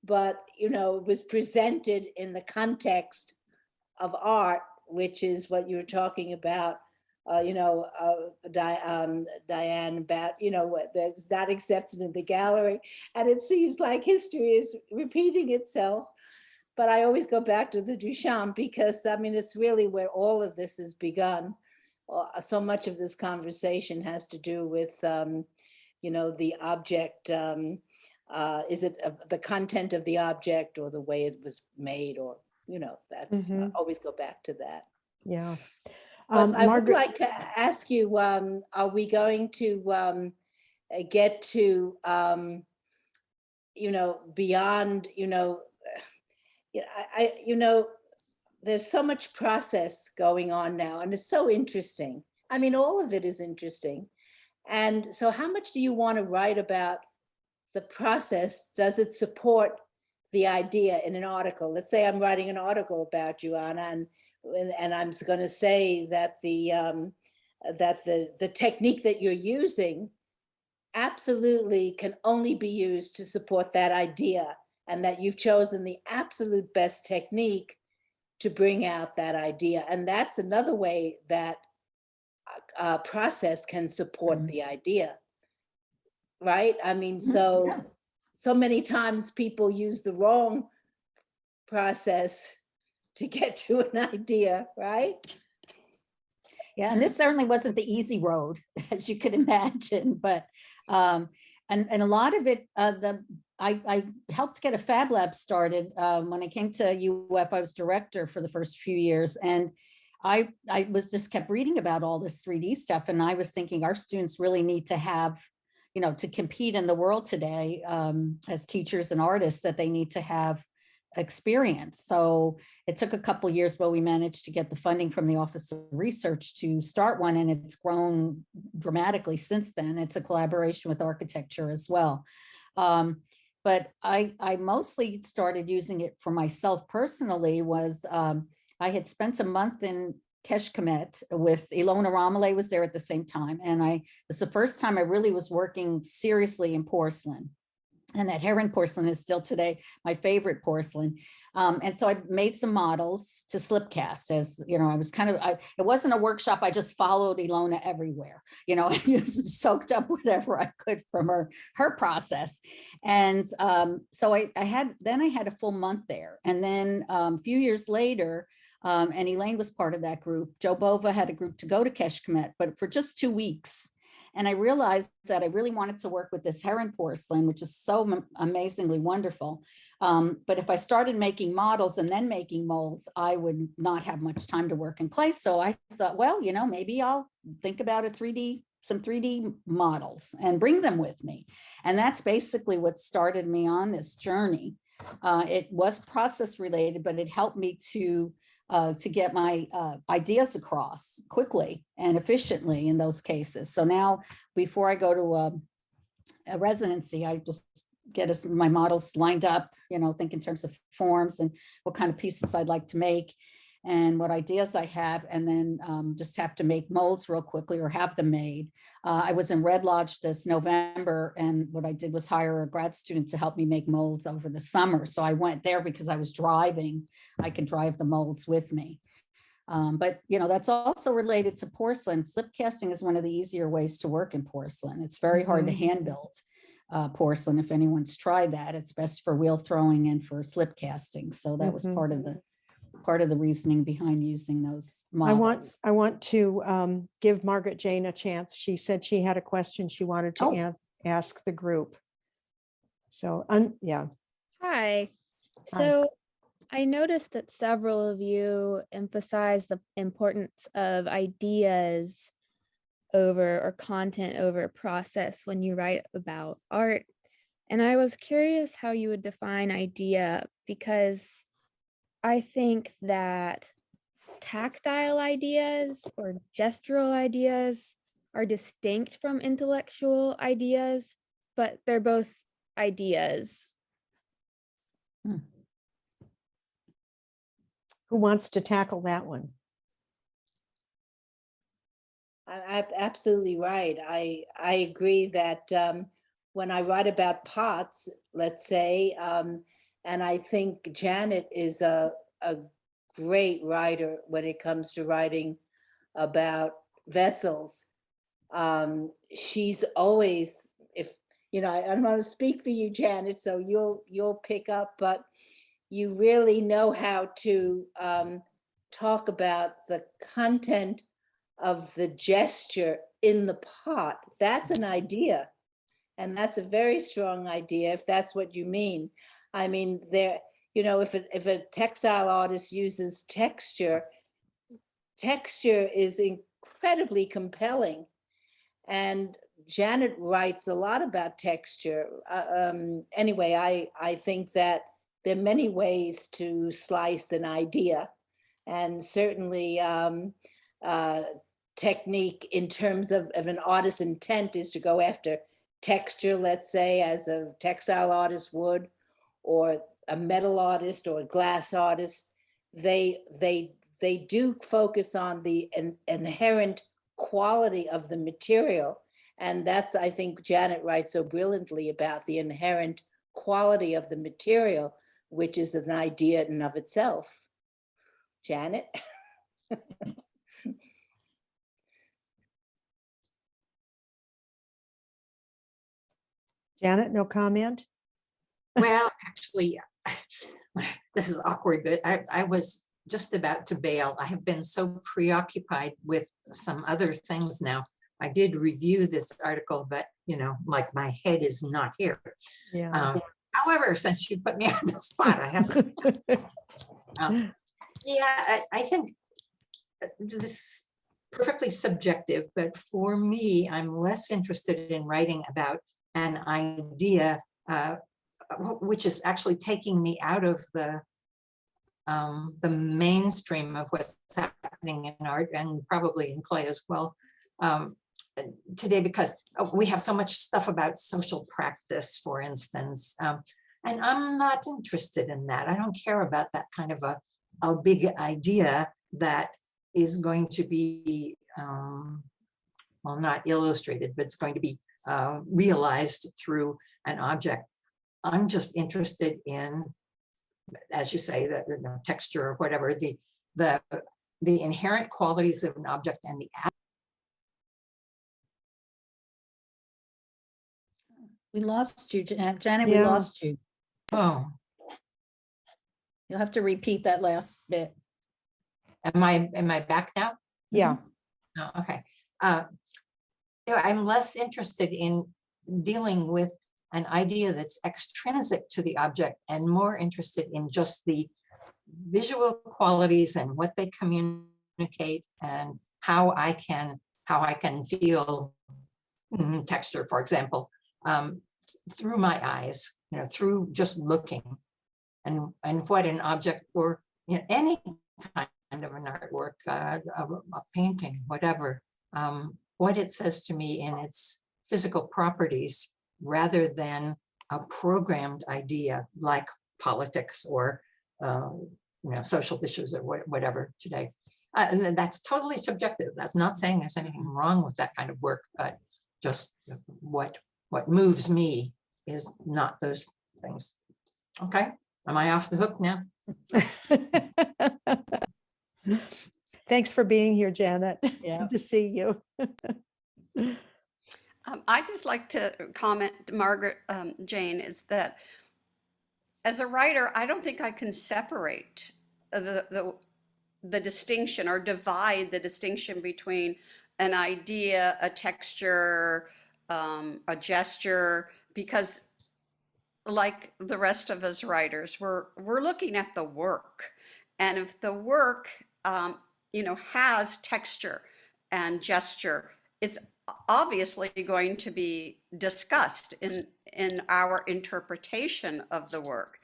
but, you know, it was presented in the context of art, which is what you were talking about, you know, Diane, about, you know, that's not accepted in the gallery. And it seems like history is repeating itself. But I always go back to the Duchamp because, I mean, it's really where all of this has begun. So much of this conversation has to do with, you know, the object. Is it the content of the object or the way it was made, or, you know, that's I always go back to that. Yeah. But I would like to ask you, are we going to get to, you know, beyond, you know, you know, there's so much process going on now, and it's so interesting. I mean, all of it is interesting. And so how much do you want to write about the process? Does it support the idea in an article. Let's say I'm writing an article about you, Anna, and I'm going to say that the technique that you're using absolutely can only be used to support that idea, and that you've chosen the absolute best technique to bring out that idea. And that's another way that process can support the idea, right? I mean, so many times people use the wrong process to get to an idea, right? Yeah, and this certainly wasn't the easy road, as you could imagine, but and a lot of it, I helped get a Fab Lab started when I came to UF. I was director for the first few years, and I was just kept reading about all this 3D stuff, and I was thinking our students really need to have, you know, to compete in the world today as teachers and artists, that they need to have experience. So it took a couple years, but we managed to get the funding from the Office of Research to start one, and it's grown dramatically since then. It's a collaboration with architecture as well. But I mostly started using it for myself personally. Was I had spent a month in Keshkemet with Ilona Ramaleh was there at the same time. And it was the first time I really was working seriously in porcelain. And that heron porcelain is still today my favorite porcelain. And so I made some models to slip cast. As you know, I was it wasn't a workshop. I just followed Ilona everywhere. You know, I just soaked up whatever I could from her process. And so I had a full month there. And then a few years later, and Elaine was part of that group. Joe Bova had a group to go to Keshkemet, but for just 2 weeks. And I realized that I really wanted to work with this heron porcelain, which is so amazingly wonderful. But if I started making models and then making molds, I would not have much time to work in clay. So I thought, well, you know, maybe I'll think about some 3D models and bring them with me. And that's basically what started me on this journey. It was process related, but it helped me to get my ideas across quickly and efficiently in those cases. So now, before I go to a residency, I just get my models lined up, you know, think in terms of forms and what kind of pieces I'd like to make and what ideas I have, and then just have to make molds real quickly or have them made. I was in Red Lodge this November, and what I did was hire a grad student to help me make molds over the summer. So I went there because I was driving. I could drive the molds with me. But, you know, that's also related to porcelain. Slip casting is one of the easier ways to work in porcelain. It's very hard to hand build porcelain. If anyone's tried that, it's best for wheel throwing and for slip casting. So that was part of the reasoning behind using those models. I want to give Margaret Jane a chance. She said she had a question she wanted to ask the group. So, yeah. Hi. So I noticed that several of you emphasize the importance of ideas or content over process when you write about art. And I was curious how you would define idea, because I think that tactile ideas or gestural ideas are distinct from intellectual ideas, but they're both ideas. Who wants to tackle that one? I'm absolutely right. I agree that when I write about pots, let's say, and I think Janet is a great writer when it comes to writing about vessels. She's always, if you know, I don't want to speak for you, Janet, so you'll pick up, but you really know how to talk about the content of the gesture in the pot. That's an idea. And that's a very strong idea, if that's what you mean. I mean, you know, if a textile artist uses texture is incredibly compelling. And Janet writes a lot about texture. Anyway, I think that there are many ways to slice an idea, and certainly technique in terms of an artist's intent is to go after texture, let's say, as a textile artist would, or a metal artist or a glass artist, they do focus on the inherent quality of the material. And that's, I think Janet writes so brilliantly about the inherent quality of the material, which is an idea in and of itself. Janet? Janet, no comment? Well, actually, this is awkward, but I was just about to bail. I have been so preoccupied with some other things now. I did review this article, but like my head is not here. Yeah. However, since you put me on the spot, I have to. Yeah, I think this is perfectly subjective, but for me, I'm less interested in writing about an idea, which is actually taking me out of the mainstream of what's happening in art and probably in clay as well today, because we have so much stuff about social practice, for instance, and I'm not interested in that. I don't care about that kind of a big idea that is going to be, well, not illustrated, but it's going to be realized through an object. I'm just interested in, as you say, the texture or whatever, the inherent qualities of an object and the We lost you, Janet, we Yeah. lost you. oh, You'll have to repeat that last bit. am I back now? Yeah. Oh, okay. I'm less interested in dealing with an idea that's extrinsic to the object and more interested in just the visual qualities and what they communicate and how I can feel texture, for example, through my eyes, through just looking, and what an object or any kind of an artwork, a painting, whatever, what it says to me in its physical properties, rather than a programmed idea like politics or social issues or whatever today. And that's totally subjective. That's not saying there's anything wrong with that kind of work, but just what moves me is not those things. Okay, am I off the hook now? Thanks for being here, Janet. Yeah. Good to see you. I'd just like to comment, Margaret, Jane, is that as a writer, I don't think I can separate the distinction or divide the distinction between an idea, a texture, a gesture, because like the rest of us writers, we're looking at the work. And if the work, has texture and gesture, it's obviously going to be discussed in our interpretation of the work.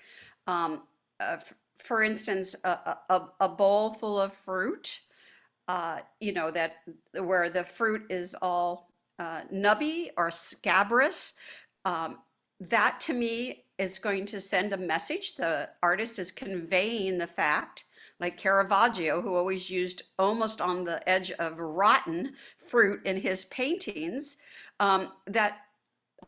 For instance, a bowl full of fruit, that where the fruit is all nubby or scabrous, that to me is going to send a message. The artist is conveying the fact, like Caravaggio, who always used almost on the edge of rotten fruit in his paintings, that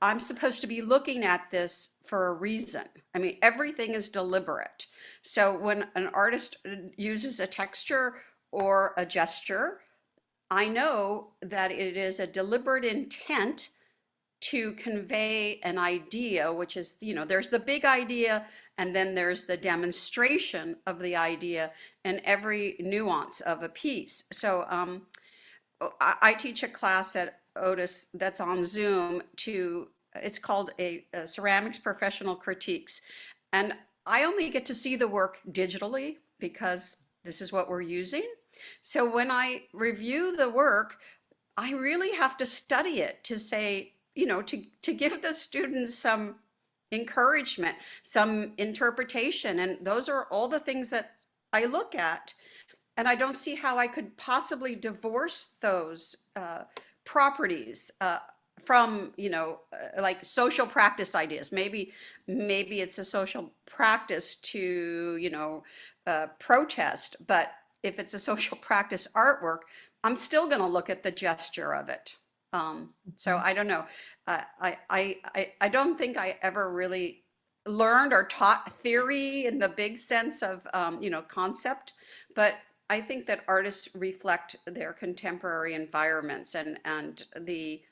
I'm supposed to be looking at this for a reason. I mean, everything is deliberate. So when an artist uses a texture or a gesture, I know that it is a deliberate intent to convey an idea, which is, there's the big idea, and then there's the demonstration of the idea and every nuance of a piece. So I teach a class at Otis that's on Zoom it's called a Ceramics Professional Critiques. And I only get to see the work digitally because this is what we're using. So when I review the work, I really have to study it to say, to give the students some encouragement, some interpretation. And those are all the things that I look at. And I don't see how I could possibly divorce those properties from, you know, like social practice ideas. Maybe it's a social practice to, you know, protest, but if it's a social practice artwork, I'm still going to look at the gesture of it. So I don't know. I don't think I ever really learned or taught theory in the big sense of, you know, concept, but I think that artists reflect their contemporary environments, and the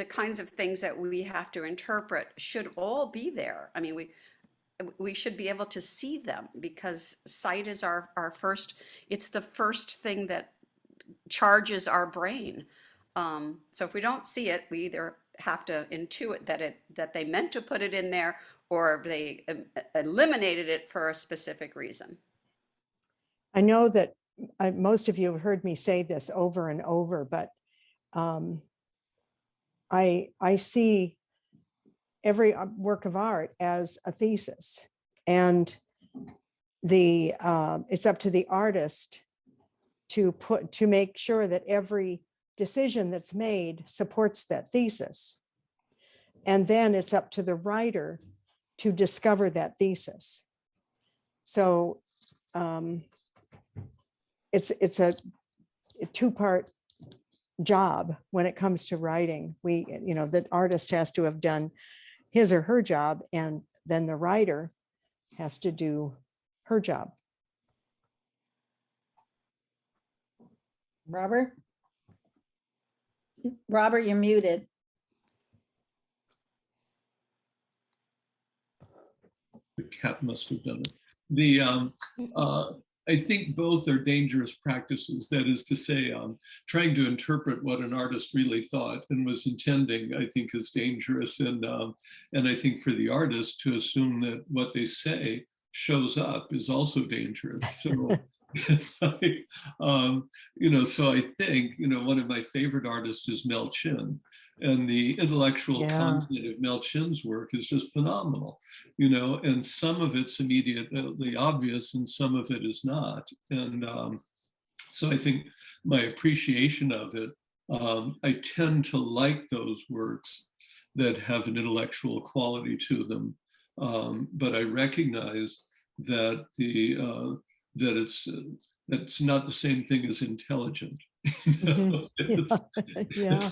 kinds of things that we have to interpret should all be there. I mean, we should be able to see them, because sight is our first, it's the first thing that charges our brain. So if we don't see it, we either have to intuit that they meant to put it in there, or they eliminated it for a specific reason. I know that most of you have heard me say this over and over, but I see every work of art as a thesis, and it's up to the artist to make sure that every decision that's made supports that thesis. And then it's up to the writer to discover that thesis. So it's a two-part job when it comes to writing. You know, the artist has to have done his or her job, and then the writer has to do her job. Robert? Robert, you're muted. The cat must have done it. I think both are dangerous practices. That is to say, trying to interpret what an artist really thought and was intending, I think, is dangerous. And I think for the artist to assume that what they say shows up is also dangerous. So it's like, you know, so I think, you know, one of my favorite artists is Mel Chin. And the intellectual content of Mel Chin's work is just phenomenal, you know, and some of it's immediately obvious and some of it is not. And so I think my appreciation of it, I tend to like those works that have an intellectual quality to them. But I recognize that it's not the same thing as intelligent. Yeah.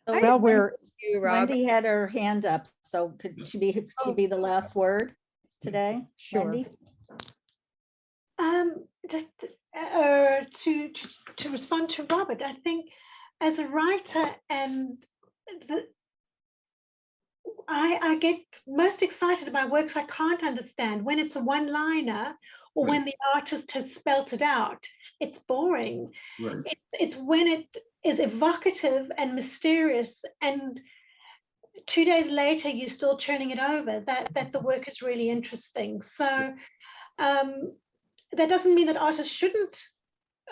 Well, Rob. Wendy had her hand up, so could she be the last word today? Sure. Wendy? Just to respond to Robert, I think as a writer, and I get most excited about works I can't understand when it's a one-liner, or when the artist has spelt it out. It's boring. Right. It's when it is evocative and mysterious, and 2 days later you're still churning it over, that the work is really interesting. So that doesn't mean that artists shouldn't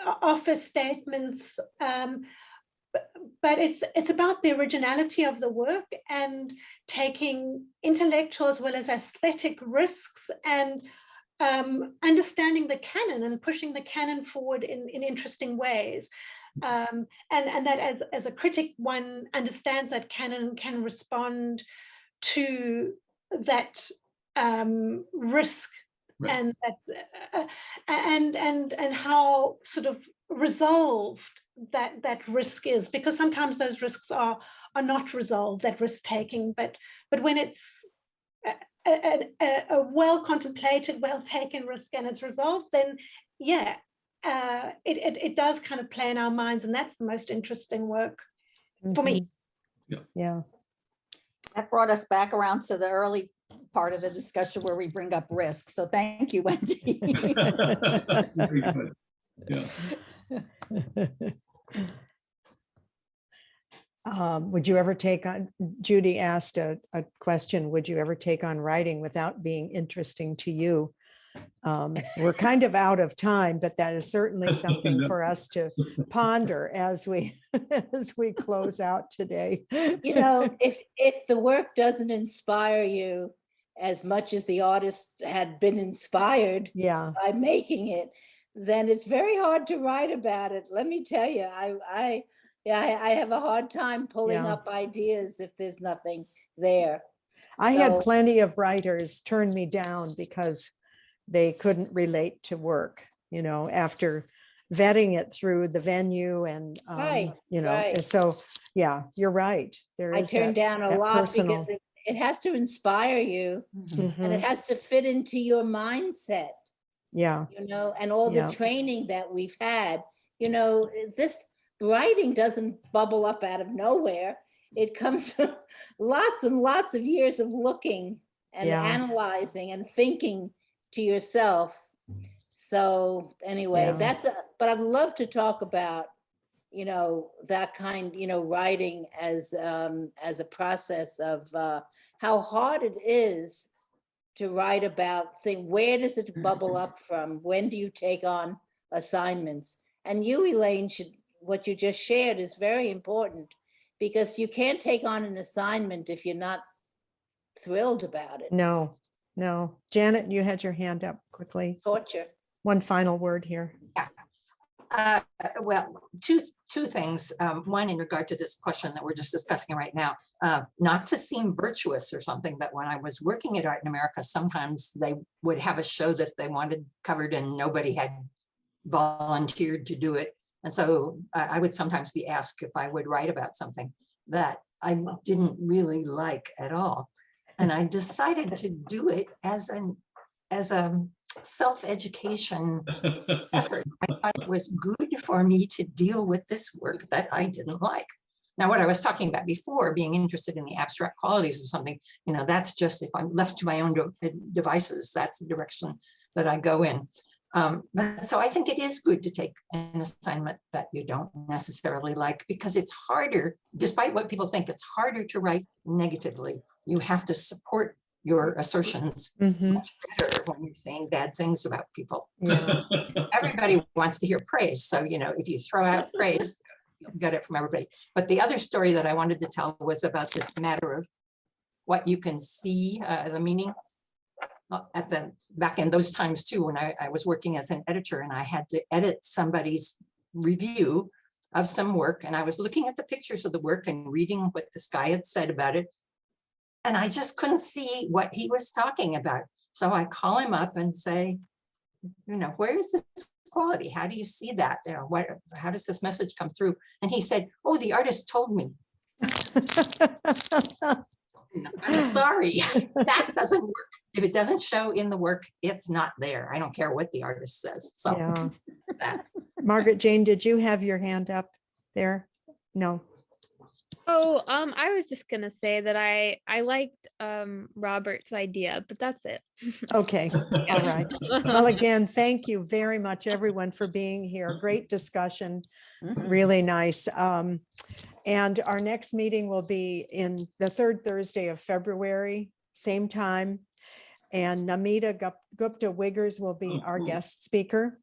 offer statements, but it's about the originality of the work and taking intellectual as well as aesthetic risks, and understanding the canon and pushing the canon forward in interesting ways. And that as a critic, one understands that canon and can respond to that risk, and that and how sort of resolved that risk is, because sometimes those risks are not resolved, that risk taking, but when it's a well contemplated, well taken risk and it's resolved, then it does kind of play in our minds, and that's the most interesting work for me. Yeah. That brought us back around to the early part of the discussion where we bring up risk. So thank you, Wendy. Very good. Yeah. Would you ever take on, Judy asked a question, would you ever take on writing without being interesting to you? We're kind of out of time, but that is certainly something for us to ponder as we close out today. You know, if the work doesn't inspire you as much as the artist had been inspired by making it, then it's very hard to write about it. Let me tell you, Yeah, I have a hard time pulling Yeah. up ideas if there's nothing there. I had So- plenty of writers turn me down because they couldn't relate to work, after vetting it through the venue and, Right, right. so, yeah, you're right. There I is turned that, down a that lot because personal. it has to inspire you and it Mhm. has to fit into your mindset, Yeah, and all the Yeah. training that we've had. This writing doesn't bubble up out of nowhere. It comes from lots and lots of years of looking and Yeah. analyzing and thinking to yourself. So anyway, Yeah. but I'd love to talk about, that kind, writing as a process of how hard it is to write about thing. Where does it bubble up from? When do you take on assignments? And you, Elaine, what you just shared is very important, because you can't take on an assignment if you're not thrilled about it. no. Janet, you had your hand up quickly. Torture. One final word here. Well, two things. One, in regard to this question that we're just discussing right now, not to seem virtuous or something, but when I was working at Art in America, sometimes they would have a show that they wanted covered and nobody had volunteered to do it. And so I would sometimes be asked if I would write about something that I didn't really like at all. And I decided to do it as a self-education effort. I thought it was good for me to deal with this work that I didn't like. Now, what I was talking about before, being interested in the abstract qualities of something, that's just if I'm left to my own devices, that's the direction that I go in. So I think it is good to take an assignment that you don't necessarily like, because it's harder, despite what people think, it's harder to write negatively. You have to support your assertions Mhm. much better when you're saying bad things about people. Yeah. Everybody wants to hear praise. So, if you throw out praise, you'll get it from everybody. But the other story that I wanted to tell was about this matter of what you can see, the meaning. Back in those times too, when I was working as an editor and I had to edit somebody's review of some work, and I was looking at the pictures of the work and reading what this guy had said about it. And I just couldn't see what he was talking about. So I call him up and say, where is this quality? How do you see that? How does this message come through? And he said, oh, the artist told me. I'm sorry, that doesn't work. If it doesn't show in the work, it's not there. I don't care what the artist says. So Yeah. that. Margaret Jane, did you have your hand up there? No. Oh, I was just gonna say that I liked Robert's idea, but that's it. Okay. All right. Well, again, thank you very much, everyone, for being here. Great discussion. Really nice. And our next meeting will be in the third Thursday of February, same time. And Namita Gupta Wiggers will be our guest speaker.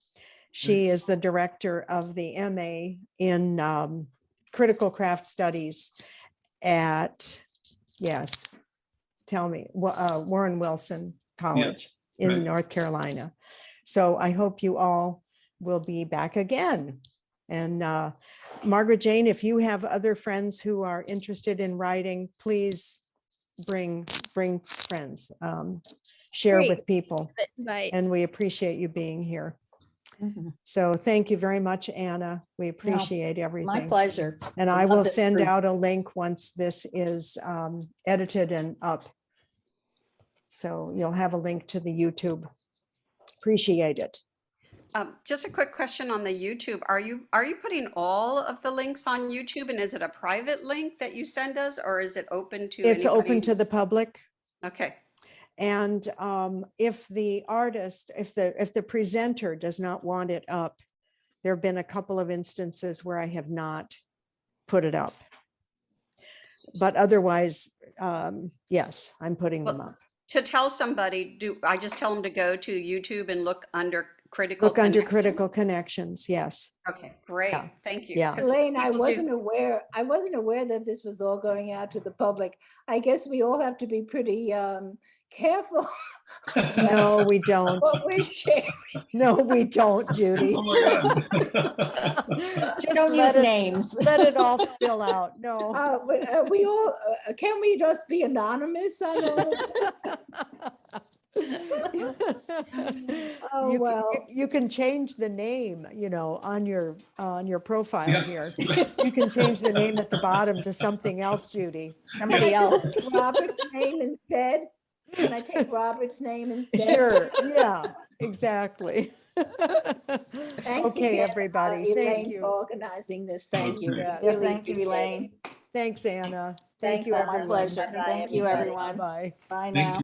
She is the director of the MA in Critical Craft Studies at, yes, tell me, Warren Wilson College in right. North Carolina. So I hope you all will be back again. And Margaret Jane, if you have other friends who are interested in writing, please bring friends, share Great. with people. Right. And we appreciate you being here. Mhm. So thank you very much, Anna. We appreciate everything. My pleasure. And I I love will this send group. out a link once this is edited and up. So you'll have a link to the YouTube. Appreciate it. Just a quick question on the YouTube. Are you putting all of the links on YouTube, and is it a private link that you send us, or is it open to It's open anybody? to the public. Okay. And if the artist, if the presenter does not want it up, there have been a couple of instances where I have not put it up. But otherwise, yes, I'm putting them Well, up. to tell somebody, do I just tell them to go to YouTube and look under critical Look under connection? critical connections. Yes. Okay, great. Yeah. Thank you. Yeah. 'Cause Elaine, I people do- wasn't aware that this was all going out to the public. I guess we all have to be pretty careful No, we don't. What we're sharing. No, we don't, Judy. Oh my God. Just Don't let use it, names. let it all spill out. No. We all, can we just be anonymous on all of Oh, You can- well. You can change the name, on your profile Yeah. here. You can change the name at the bottom to something else, Judy. Somebody else. Take Robert's name instead? Can I take Robert's name instead? Sure, yeah, exactly. Thank you Okay, again, everybody, thank Elaine, for you. organizing this. Thank you. Okay. Yeah, Yeah, Really thank you, appreciate it. Elaine. Thanks, Anna. Thank Thanks, you, Anna. My everyone. pleasure. Bye-bye, Thank you, everybody. everyone. Bye. Bye Thank now.